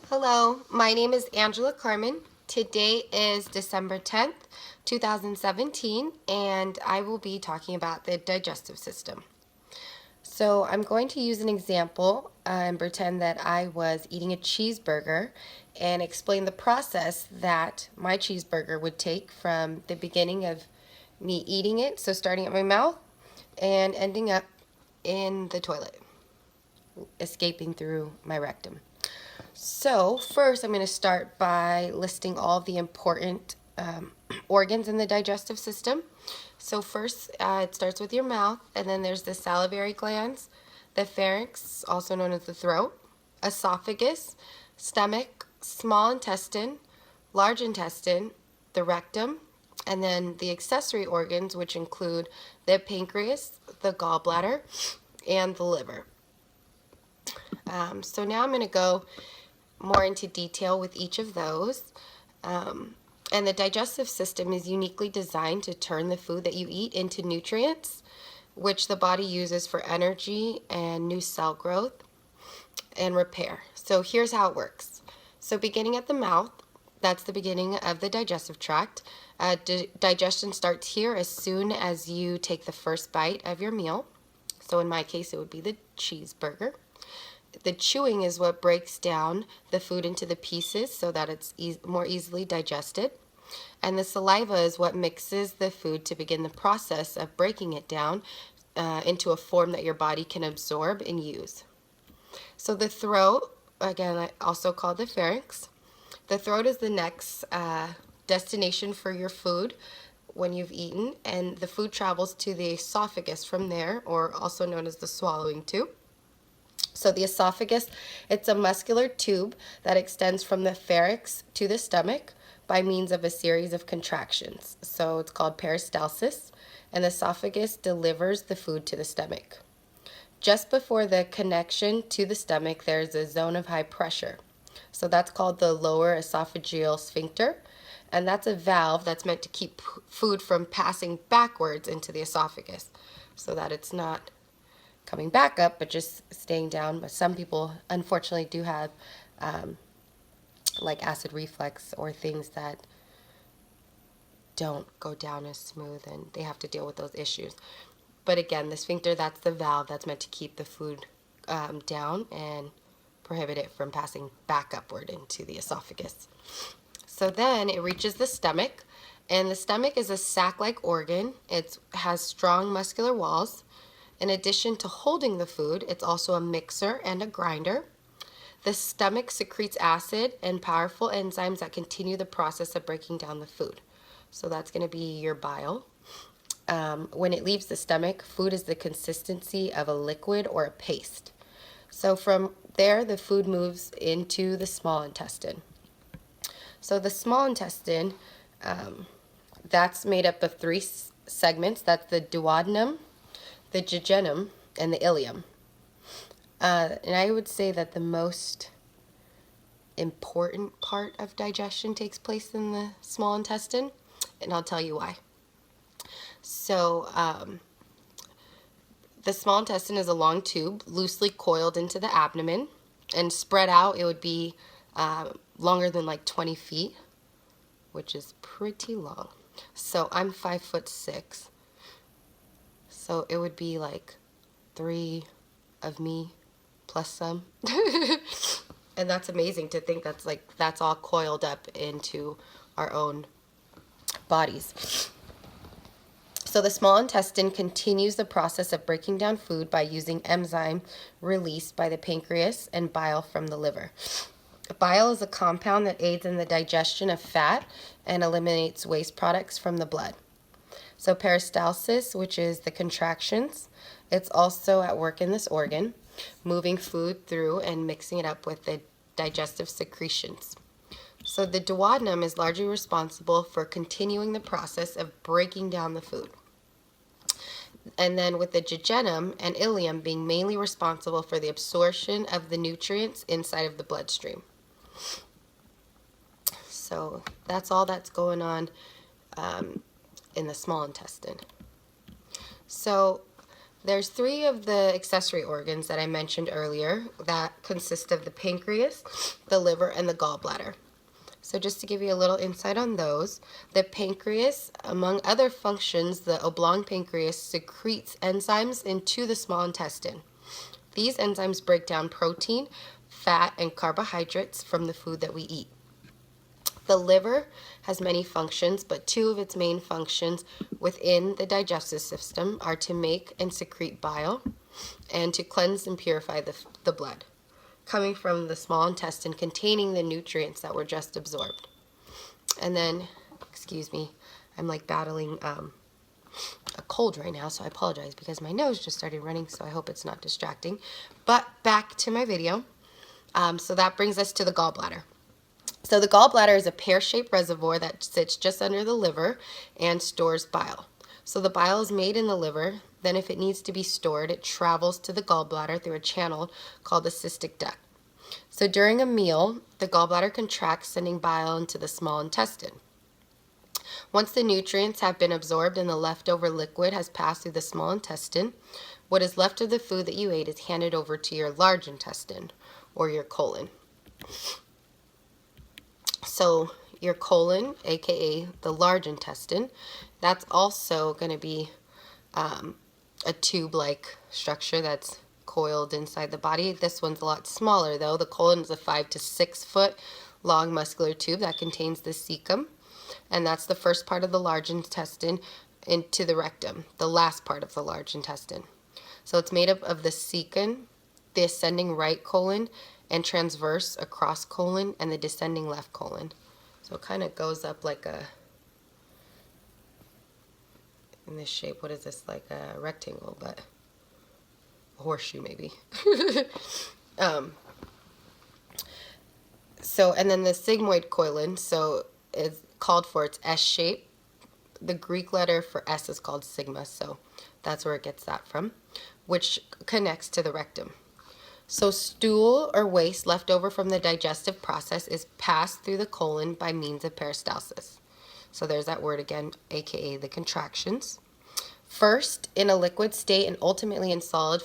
Hello, my name is Angela Carmen. Today is December 10th, 2017, and I will be talking about the digestive system. So I'm going to use an example and pretend that I was eating a cheeseburger and explain the process that my cheeseburger would take from the beginning of me eating it, so starting at my mouth and ending up in the toilet, escaping through my rectum. So first I'm going to start by listing all the important organs in the digestive system. So first it starts with your mouth, and then there's the salivary glands, the pharynx, also known as the throat, esophagus, stomach, small intestine, large intestine, the rectum, and then the accessory organs, which include the pancreas, the gallbladder, and the liver. So now I'm going to go more into detail with each of those. And the digestive system is uniquely designed to turn the food that you eat into nutrients, which the body uses for energy and new cell growth and repair. So here's how it works. So beginning at the mouth, that's the beginning of the digestive tract. Digestion starts here as soon as you take the first bite of your meal. So in my case, it would be the cheeseburger. The chewing is what breaks down the food into the pieces so that it's more easily digested. And the saliva is what mixes the food to begin the process of breaking it down into a form that your body can absorb and use. So the throat, again, also called the pharynx. The throat is the next destination for your food when you've eaten, and the food travels to the esophagus from there, or also known as the swallowing tube. So the esophagus, it's a muscular tube that extends from the pharynx to the stomach by means of a series of contractions. So it's called peristalsis, and the esophagus delivers the food to the stomach. Just before the connection to the stomach, there's a zone of high pressure. So that's called the lower esophageal sphincter, and that's a valve that's meant to keep food from passing backwards into the esophagus so that it's not coming back up, but just staying down. But some people, unfortunately, do have like acid reflux or things that don't go down as smooth, and they have to deal with those issues. But again, the sphincter, that's the valve that's meant to keep the food down and prohibit it from passing back upward into the esophagus. So then it reaches the stomach, and the stomach is a sac-like organ. It has strong muscular walls. In addition to holding the food, it's also a mixer and a grinder. The stomach secretes acid and powerful enzymes that continue the process of breaking down the food. So that's going to be your bile. When it leaves the stomach, food is the consistency of a liquid or a paste. So from there, the food moves into the small intestine. So the small intestine, that's made up of three segments. That's the duodenum, the jejunum, and the ileum. And I would say that the most important part of digestion takes place in the small intestine, and I'll tell you why. So the small intestine is a long tube loosely coiled into the abdomen, and spread out it would be longer than like 20 feet, which is pretty long. So I'm 5'6", so it would be like 3 of me plus some. And that's amazing to think that's all coiled up into our own bodies. So the small intestine continues the process of breaking down food by using enzyme released by the pancreas and bile from the liver. Bile is a compound that aids in the digestion of fat and eliminates waste products from the blood. So peristalsis, which is the contractions, it's also at work in this organ, moving food through and mixing it up with the digestive secretions. So the duodenum is largely responsible for continuing the process of breaking down the food. And then with the jejunum and ileum being mainly responsible for the absorption of the nutrients inside of the bloodstream. So that's all that's going on in the small intestine. So There's three of the accessory organs that I mentioned earlier that consist of the pancreas, the liver, and the gallbladder. So just to give you a little insight on those, the pancreas, among other functions, the oblong pancreas secretes enzymes into the small intestine. These enzymes break down protein, fat, and carbohydrates from the food that we eat. The liver has many functions, but two of its main functions within the digestive system are to make and secrete bile and to cleanse and purify the blood coming from the small intestine containing the nutrients that were just absorbed. And then, excuse me, I'm like battling a cold right now, so I apologize because my nose just started running, so I hope it's not distracting. But back to my video. So that brings us to the gallbladder. So the gallbladder is a pear-shaped reservoir that sits just under the liver and stores bile. So the bile is made in the liver. Then if it needs to be stored, it travels to the gallbladder through a channel called the cystic duct. So during a meal, the gallbladder contracts, sending bile into the small intestine. Once the nutrients have been absorbed and the leftover liquid has passed through the small intestine, what is left of the food that you ate is handed over to your large intestine, or your colon. So your colon, aka the large intestine, that's also going to be a tube-like structure that's coiled inside the body. This one's a lot smaller though. The colon is a 5 to 6 foot long muscular tube that contains the cecum, and that's the first part of the large intestine into the rectum, the last part of the large intestine. So it's made up of the cecum, the ascending right colon, and transverse across colon, and the descending left colon. So it kind of goes up like a, in this shape, what is this, like a rectangle, but a horseshoe maybe. So, and then the sigmoid colon, so it's called for its S shape. The Greek letter for S is called sigma, so that's where it gets that from, which connects to the rectum. So stool or waste left over from the digestive process is passed through the colon by means of peristalsis. So there's that word again, aka the contractions. First in a liquid state and ultimately in solid